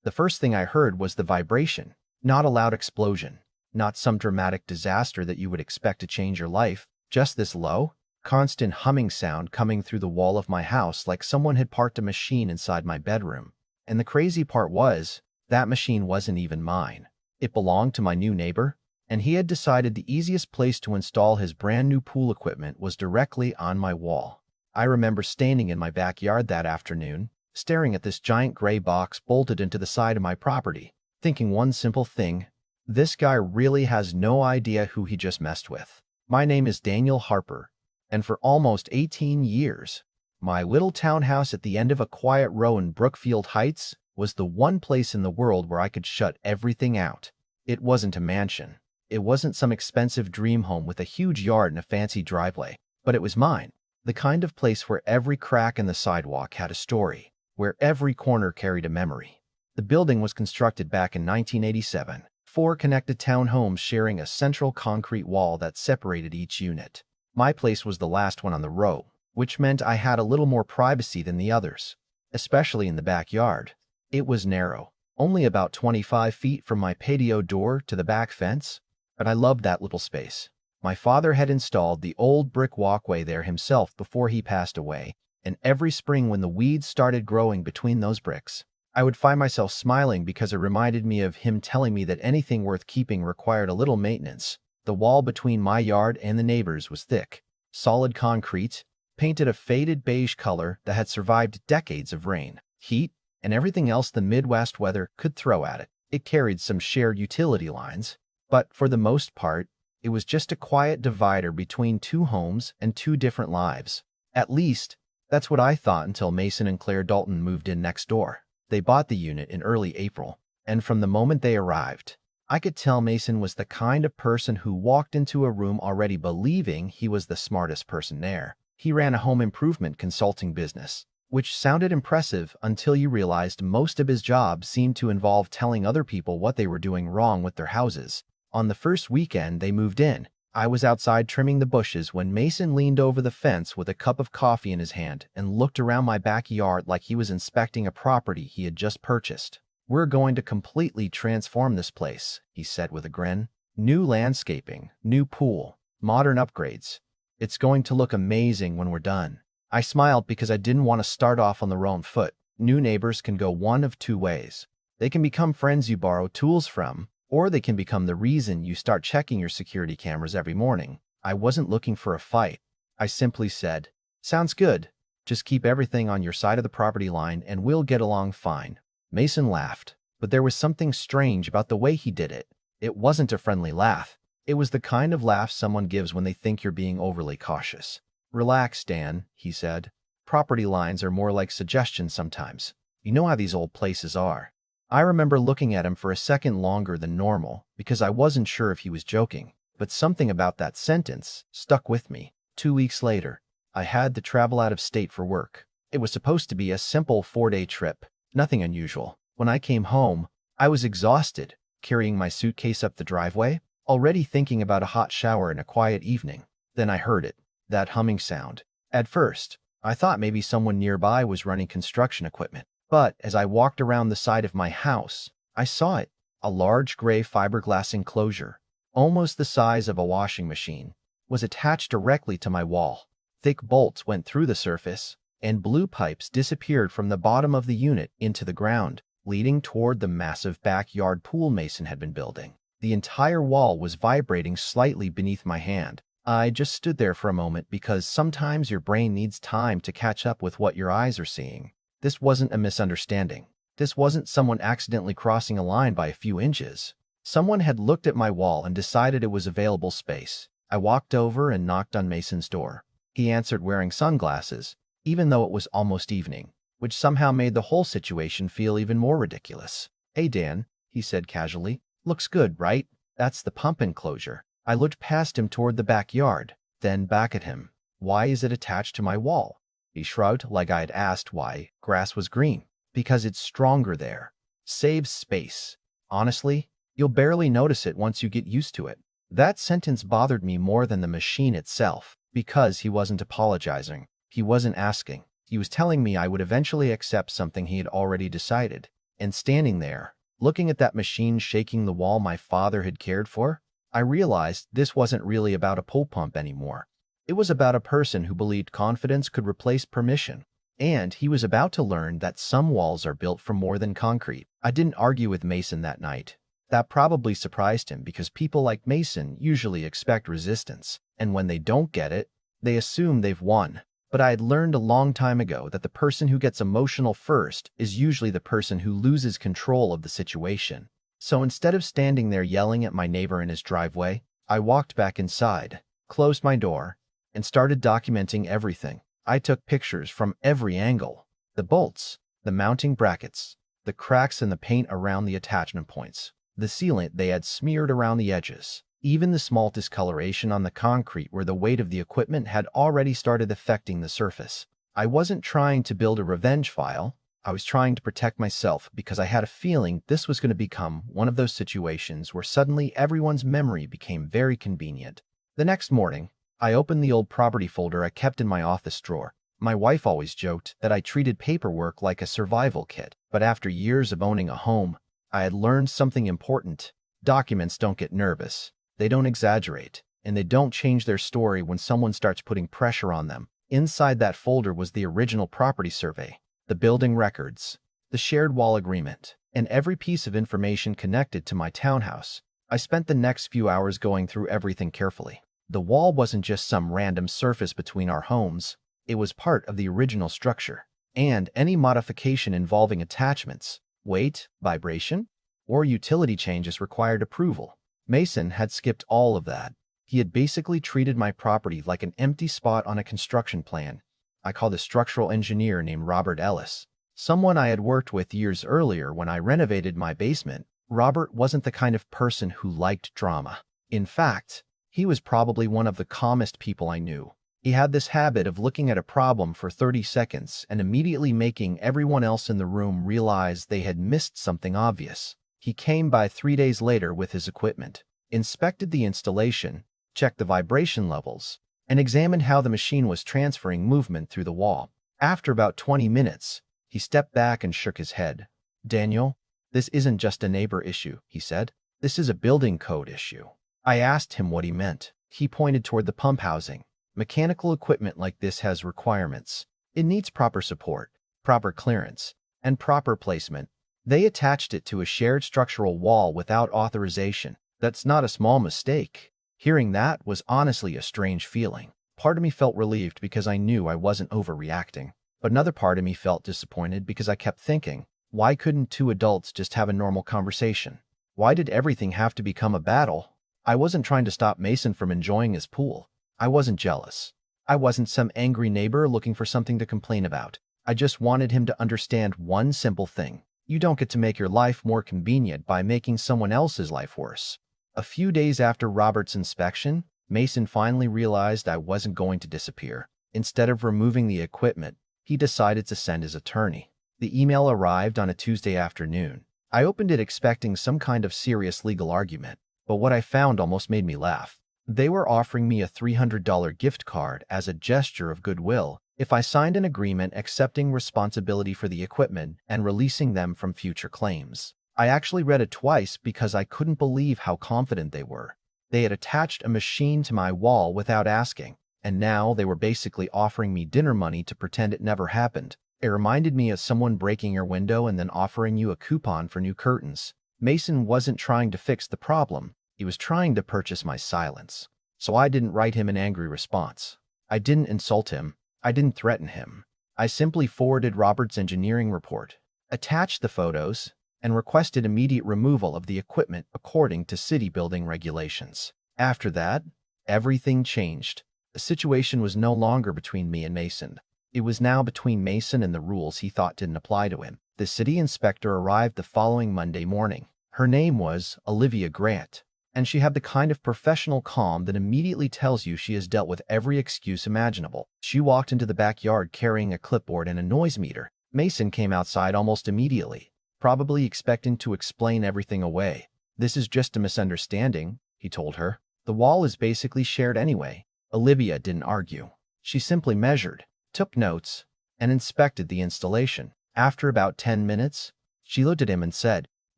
The first thing I heard was the vibration, not a loud explosion, not some dramatic disaster that you would expect to change your life, just this low, constant humming sound coming through the wall of my house like someone had parked a machine inside my bedroom. And the crazy part was, that machine wasn't even mine. It belonged to my new neighbor, and he had decided the easiest place to install his brand new pool equipment was directly on my wall. I remember standing in my backyard that afternoon, staring at this giant gray box bolted into the side of my property, thinking one simple thing: this guy really has no idea who he just messed with. My name is Daniel Harper, and for almost 18 years, my little townhouse at the end of a quiet row in Brookfield Heights was the one place in the world where I could shut everything out. It wasn't a mansion. It wasn't some expensive dream home with a huge yard and a fancy driveway, but it was mine. The kind of place where every crack in the sidewalk had a story, where every corner carried a memory. The building was constructed back in 1987, 4 connected townhomes sharing a central concrete wall that separated each unit. My place was the last one on the row, which meant I had a little more privacy than the others, especially in the backyard. It was narrow, only about 25 feet from my patio door to the back fence, but I loved that little space. My father had installed the old brick walkway there himself before he passed away, and every spring when the weeds started growing between those bricks, I would find myself smiling because it reminded me of him telling me that anything worth keeping required a little maintenance. The wall between my yard and the neighbors was thick, solid concrete, painted a faded beige color that had survived decades of rain, heat, and everything else the Midwest weather could throw at it. It carried some shared utility lines, but for the most part, it was just a quiet divider between 2 homes and 2 different lives. At least, that's what I thought until Mason and Claire Dalton moved in next door. They bought the unit in early April, and from the moment they arrived, I could tell Mason was the kind of person who walked into a room already believing he was the smartest person there. He ran a home improvement consulting business, which sounded impressive until you realized most of his job seemed to involve telling other people what they were doing wrong with their houses. On the first weekend they moved in, I was outside trimming the bushes when Mason leaned over the fence with a cup of coffee in his hand and looked around my backyard like he was inspecting a property he had just purchased. "We're going to completely transform this place," he said with a grin. "New landscaping, new pool, modern upgrades. It's going to look amazing when we're done." I smiled because I didn't want to start off on the wrong foot. New neighbors can go one of 2 ways. They can become friends you borrow tools from, or they can become the reason you start checking your security cameras every morning. I wasn't looking for a fight. I simply said, "Sounds good. Just keep everything on your side of the property line and we'll get along fine." Mason laughed, but there was something strange about the way he did it. It wasn't a friendly laugh. It was the kind of laugh someone gives when they think you're being overly cautious. "Relax, Dan," he said. "Property lines are more like suggestions sometimes. You know how these old places are." I remember looking at him for a second longer than normal because I wasn't sure if he was joking, but something about that sentence stuck with me. 2 weeks later, I had to travel out of state for work. It was supposed to be a simple 4-day trip, nothing unusual. When I came home, I was exhausted, carrying my suitcase up the driveway, already thinking about a hot shower and a quiet evening. Then I heard it, that humming sound. At first, I thought maybe someone nearby was running construction equipment. But as I walked around the side of my house, I saw it, a large gray fiberglass enclosure, almost the size of a washing machine, was attached directly to my wall. Thick bolts went through the surface, and blue pipes disappeared from the bottom of the unit into the ground, leading toward the massive backyard pool Mason had been building. The entire wall was vibrating slightly beneath my hand. I just stood there for a moment because sometimes your brain needs time to catch up with what your eyes are seeing. This wasn't a misunderstanding. This wasn't someone accidentally crossing a line by a few inches. Someone had looked at my wall and decided it was available space. I walked over and knocked on Mason's door. He answered wearing sunglasses, even though it was almost evening, which somehow made the whole situation feel even more ridiculous. "Hey, Dan," he said casually. "Looks good, right? That's the pump enclosure." I looked past him toward the backyard, then back at him. "Why is it attached to my wall?" He shrugged like I had asked why grass was green. "Because it's stronger there. Saves space. Honestly, you'll barely notice it once you get used to it." That sentence bothered me more than the machine itself, because he wasn't apologizing. He wasn't asking. He was telling me I would eventually accept something he had already decided. And standing there, looking at that machine shaking the wall my father had cared for, I realized this wasn't really about a pull pump anymore. It was about a person who believed confidence could replace permission. And he was about to learn that some walls are built from more than concrete. I didn't argue with Mason that night. That probably surprised him because people like Mason usually expect resistance, and when they don't get it, they assume they've won. But I had learned a long time ago that the person who gets emotional first is usually the person who loses control of the situation. So instead of standing there yelling at my neighbor in his driveway, I walked back inside, closed my door, and started documenting everything. I took pictures from every angle: the bolts, the mounting brackets, the cracks in the paint around the attachment points, the sealant they had smeared around the edges, even the small discoloration on the concrete where the weight of the equipment had already started affecting the surface. I wasn't trying to build a revenge file. I was trying to protect myself because I had a feeling this was going to become one of those situations where suddenly everyone's memory became very convenient. The next morning, I opened the old property folder I kept in my office drawer. My wife always joked that I treated paperwork like a survival kit, but after years of owning a home, I had learned something important. Documents don't get nervous, they don't exaggerate, and they don't change their story when someone starts putting pressure on them. Inside that folder was the original property survey, the building records, the shared wall agreement, and every piece of information connected to my townhouse. I spent the next few hours going through everything carefully. The wall wasn't just some random surface between our homes, it was part of the original structure, and any modification involving attachments, weight, vibration, or utility changes required approval. Mason had skipped all of that. He had basically treated my property like an empty spot on a construction plan. I called a structural engineer named Robert Ellis, someone I had worked with years earlier when I renovated my basement. Robert wasn't the kind of person who liked drama. In fact, he was probably one of the calmest people I knew. He had this habit of looking at a problem for 30 seconds and immediately making everyone else in the room realize they had missed something obvious. He came by 3 days later with his equipment, inspected the installation, checked the vibration levels, and examined how the machine was transferring movement through the wall. After about 20 minutes, he stepped back and shook his head. "Daniel, this isn't just a neighbor issue," he said. "This is a building code issue." I asked him what he meant. He pointed toward the pump housing. "Mechanical equipment like this has requirements. It needs proper support, proper clearance, and proper placement. They attached it to a shared structural wall without authorization. That's not a small mistake." Hearing that was honestly a strange feeling. Part of me felt relieved because I knew I wasn't overreacting, but another part of me felt disappointed because I kept thinking, why couldn't two adults just have a normal conversation? Why did everything have to become a battle? I wasn't trying to stop Mason from enjoying his pool. I wasn't jealous. I wasn't some angry neighbor looking for something to complain about. I just wanted him to understand one simple thing. You don't get to make your life more convenient by making someone else's life worse. A few days after Robert's inspection, Mason finally realized I wasn't going to disappear. Instead of removing the equipment, he decided to send his attorney. The email arrived on a Tuesday afternoon. I opened it expecting some kind of serious legal argument, but what I found almost made me laugh. They were offering me a $300 gift card as a gesture of goodwill if I signed an agreement accepting responsibility for the equipment and releasing them from future claims. I actually read it twice because I couldn't believe how confident they were. They had attached a machine to my wall without asking, and now they were basically offering me dinner money to pretend it never happened. It reminded me of someone breaking your window and then offering you a coupon for new curtains. Mason wasn't trying to fix the problem. He was trying to purchase my silence. So I didn't write him an angry response. I didn't insult him. I didn't threaten him. I simply forwarded Robert's engineering report, attached the photos, and requested immediate removal of the equipment according to city building regulations. After that, everything changed. The situation was no longer between me and Mason. It was now between Mason and the rules he thought didn't apply to him. The city inspector arrived the following Monday morning. Her name was Olivia Grant, and she had the kind of professional calm that immediately tells you she has dealt with every excuse imaginable. She walked into the backyard carrying a clipboard and a noise meter. Mason came outside almost immediately, probably expecting to explain everything away. "This is just a misunderstanding," he told her. "The wall is basically shared anyway." Olivia didn't argue. She simply measured, took notes, and inspected the installation. After about 10 minutes, She looked at him and said,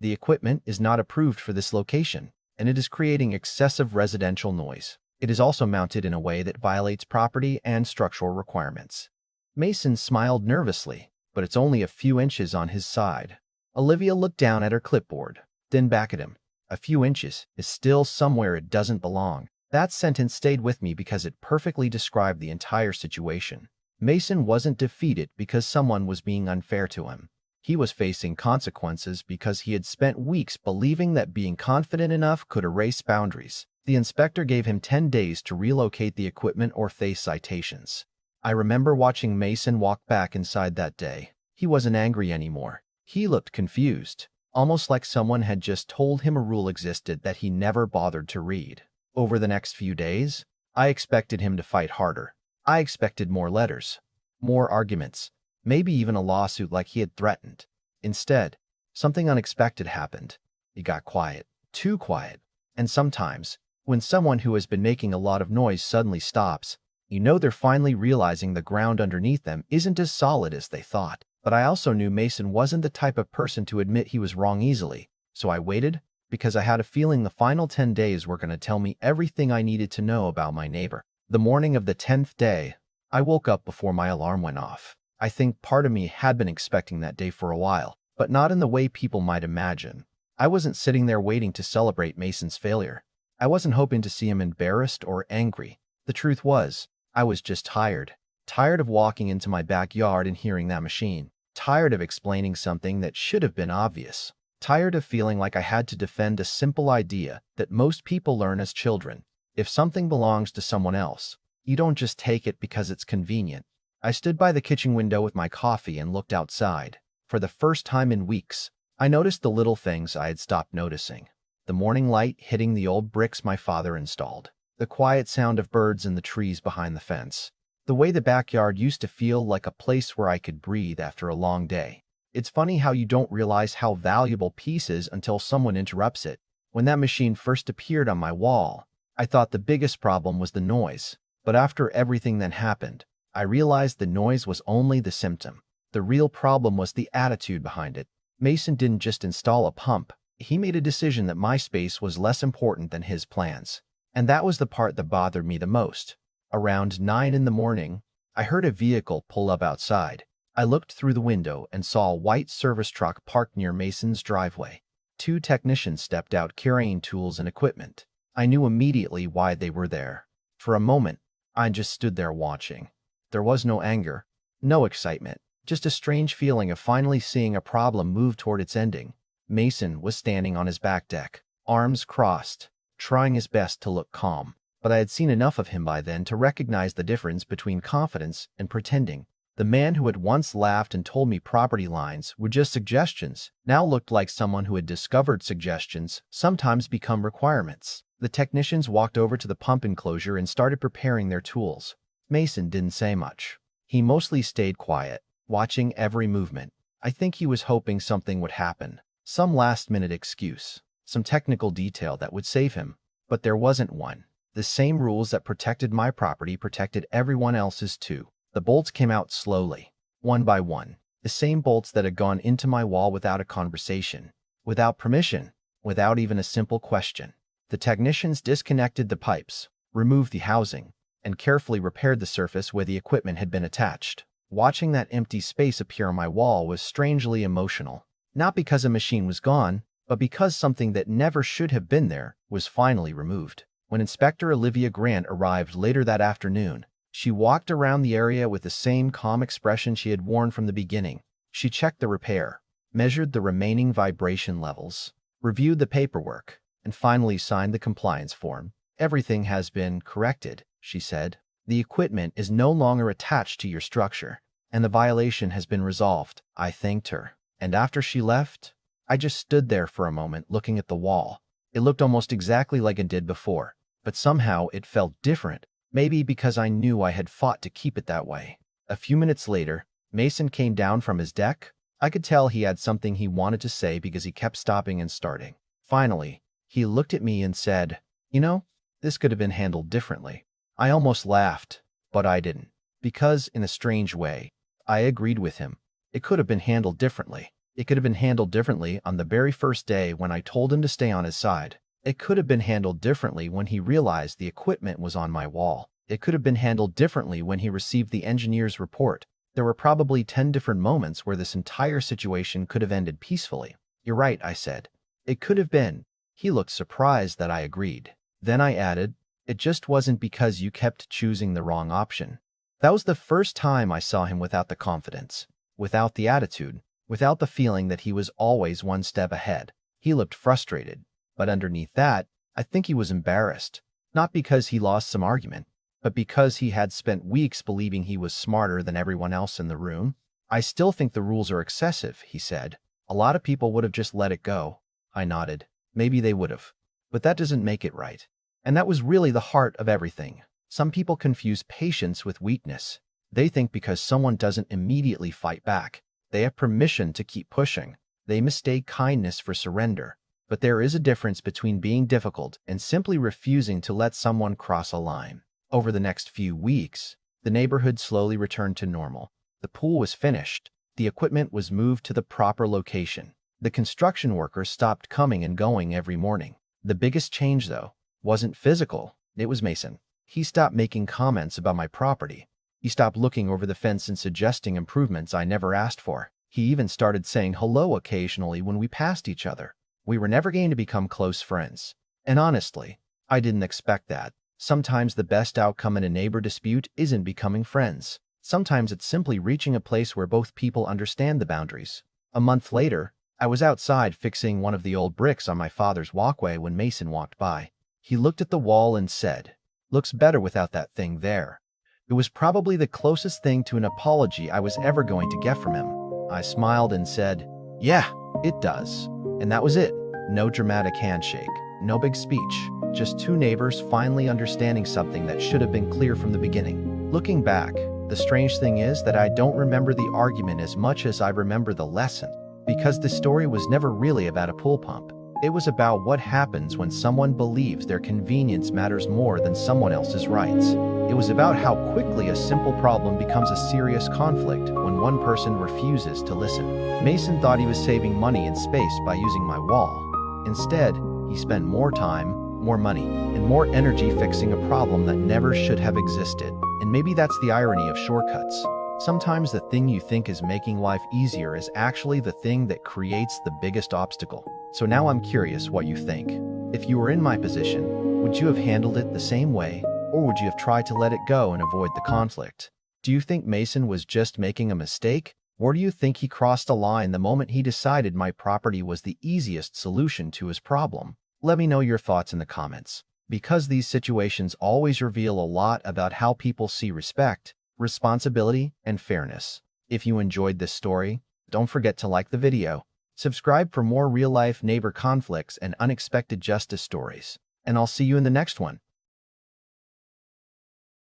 "The equipment is not approved for this location, and it is creating excessive residential noise. It is also mounted in a way that violates property and structural requirements." Mason smiled nervously, but it's only a few inches on his side. Olivia looked down at her clipboard, then back at him. "A few inches is still somewhere it doesn't belong." That sentence stayed with me because it perfectly described the entire situation. Mason wasn't defeated because someone was being unfair to him. He was facing consequences because he had spent weeks believing that being confident enough could erase boundaries. The inspector gave him 10 days to relocate the equipment or face citations. I remember watching Mason walk back inside that day. He wasn't angry anymore. He looked confused, almost like someone had just told him a rule existed that he never bothered to read. Over the next few days, I expected him to fight harder. I expected more letters, more arguments, maybe even a lawsuit like he had threatened. Instead, something unexpected happened. He got quiet, too quiet. And sometimes, when someone who has been making a lot of noise suddenly stops, you know they're finally realizing the ground underneath them isn't as solid as they thought. But I also knew Mason wasn't the type of person to admit he was wrong easily, so I waited because I had a feeling the final 10 days were going to tell me everything I needed to know about my neighbor. The morning of the 10th day, I woke up before my alarm went off. I think part of me had been expecting that day for a while, but not in the way people might imagine. I wasn't sitting there waiting to celebrate Mason's failure. I wasn't hoping to see him embarrassed or angry. The truth was, I was just tired. Tired of walking into my backyard and hearing that machine. Tired of explaining something that should have been obvious. Tired of feeling like I had to defend a simple idea that most people learn as children. If something belongs to someone else, you don't just take it because it's convenient. I stood by the kitchen window with my coffee and looked outside. For the first time in weeks, I noticed the little things I had stopped noticing. The morning light hitting the old bricks my father installed. The quiet sound of birds in the trees behind the fence. The way the backyard used to feel like a place where I could breathe after a long day. It's funny how you don't realize how valuable peace is until someone interrupts it. When that machine first appeared on my wall, I thought the biggest problem was the noise. But after everything that happened, I realized the noise was only the symptom. The real problem was the attitude behind it. Mason didn't just install a pump. He made a decision that my space was less important than his plans. And that was the part that bothered me the most. Around 9 in the morning, I heard a vehicle pull up outside. I looked through the window and saw a white service truck parked near Mason's driveway. 2 technicians stepped out carrying tools and equipment. I knew immediately why they were there. For a moment, I just stood there watching. There was no anger, no excitement, just a strange feeling of finally seeing a problem move toward its ending. Mason was standing on his back deck, arms crossed, trying his best to look calm. But I had seen enough of him by then to recognize the difference between confidence and pretending. The man who had once laughed and told me property lines were just suggestions now looked like someone who had discovered suggestions sometimes become requirements. The technicians walked over to the pump enclosure and started preparing their tools. Mason didn't say much. He mostly stayed quiet, watching every movement. I think he was hoping something would happen. Some last-minute excuse. Some technical detail that would save him. But there wasn't one. The same rules that protected my property protected everyone else's too. The bolts came out slowly, one by one. The same bolts that had gone into my wall without a conversation, without permission, without even a simple question. The technicians disconnected the pipes, removed the housing, and carefully repaired the surface where the equipment had been attached. Watching that empty space appear on my wall was strangely emotional. Not because a machine was gone, but because something that never should have been there was finally removed. When Inspector Olivia Grant arrived later that afternoon, she walked around the area with the same calm expression she had worn from the beginning. She checked the repair, measured the remaining vibration levels, reviewed the paperwork, and finally signed the compliance form. "Everything has been corrected," she said. "The equipment is no longer attached to your structure, and the violation has been resolved." I thanked her, and after she left, I just stood there for a moment looking at the wall. It looked almost exactly like it did before, but somehow it felt different. Maybe because I knew I had fought to keep it that way. A few minutes later, Mason came down from his deck. I could tell he had something he wanted to say because he kept stopping and starting. Finally, he looked at me and said, "You know, this could have been handled differently." I almost laughed, but I didn't. Because, in a strange way, I agreed with him. It could have been handled differently. It could have been handled differently on the very first day when I told him to stay on his side. It could have been handled differently when he realized the equipment was on my wall. It could have been handled differently when he received the engineer's report. There were probably 10 different moments where this entire situation could have ended peacefully. You're right, I said. It could have been. He looked surprised that I agreed. Then I added, it just wasn't because you kept choosing the wrong option. That was the first time I saw him without the confidence, without the attitude, without the feeling that he was always one step ahead. He looked frustrated, but underneath that, I think he was embarrassed, not because he lost some argument, but because he had spent weeks believing he was smarter than everyone else in the room. I still think the rules are excessive, he said. A lot of people would have just let it go. I nodded. Maybe they would have. But that doesn't make it right. And that was really the heart of everything. Some people confuse patience with weakness. They think because someone doesn't immediately fight back, they have permission to keep pushing. They mistake kindness for surrender. But there is a difference between being difficult and simply refusing to let someone cross a line. Over the next few weeks, the neighborhood slowly returned to normal. The pool was finished. The equipment was moved to the proper location. The construction workers stopped coming and going every morning. The biggest change, though, wasn't physical. It was Mason. He stopped making comments about my property. He stopped looking over the fence and suggesting improvements I never asked for. He even started saying hello occasionally when we passed each other. We were never going to become close friends. And honestly, I didn't expect that. Sometimes the best outcome in a neighbor dispute isn't becoming friends. Sometimes it's simply reaching a place where both people understand the boundaries. A month later, I was outside fixing one of the old bricks on my father's walkway when Mason walked by. He looked at the wall and said, "Looks better without that thing there." It was probably the closest thing to an apology I was ever going to get from him. I smiled and said, "Yeah, it does." And that was it. No dramatic handshake, no big speech, just two neighbors finally understanding something that should have been clear from the beginning. Looking back, the strange thing is that I don't remember the argument as much as I remember the lesson, because the story was never really about a pool pump. It was about what happens when someone believes their convenience matters more than someone else's rights. It was about how quickly a simple problem becomes a serious conflict when one person refuses to listen. Mason thought he was saving money and space by using my wall. Instead, he spent more time, more money, and more energy fixing a problem that never should have existed. And maybe that's the irony of shortcuts. Sometimes the thing you think is making life easier is actually the thing that creates the biggest obstacle. So now I'm curious what you think. If you were in my position, would you have handled it the same way, or would you have tried to let it go and avoid the conflict? Do you think Mason was just making a mistake, or do you think he crossed a line the moment he decided my property was the easiest solution to his problem? Let me know your thoughts in the comments, because these situations always reveal a lot about how people see respect, responsibility, and fairness. If you enjoyed this story, don't forget to like the video, subscribe for more real-life neighbor conflicts and unexpected justice stories, and I'll see you in the next one.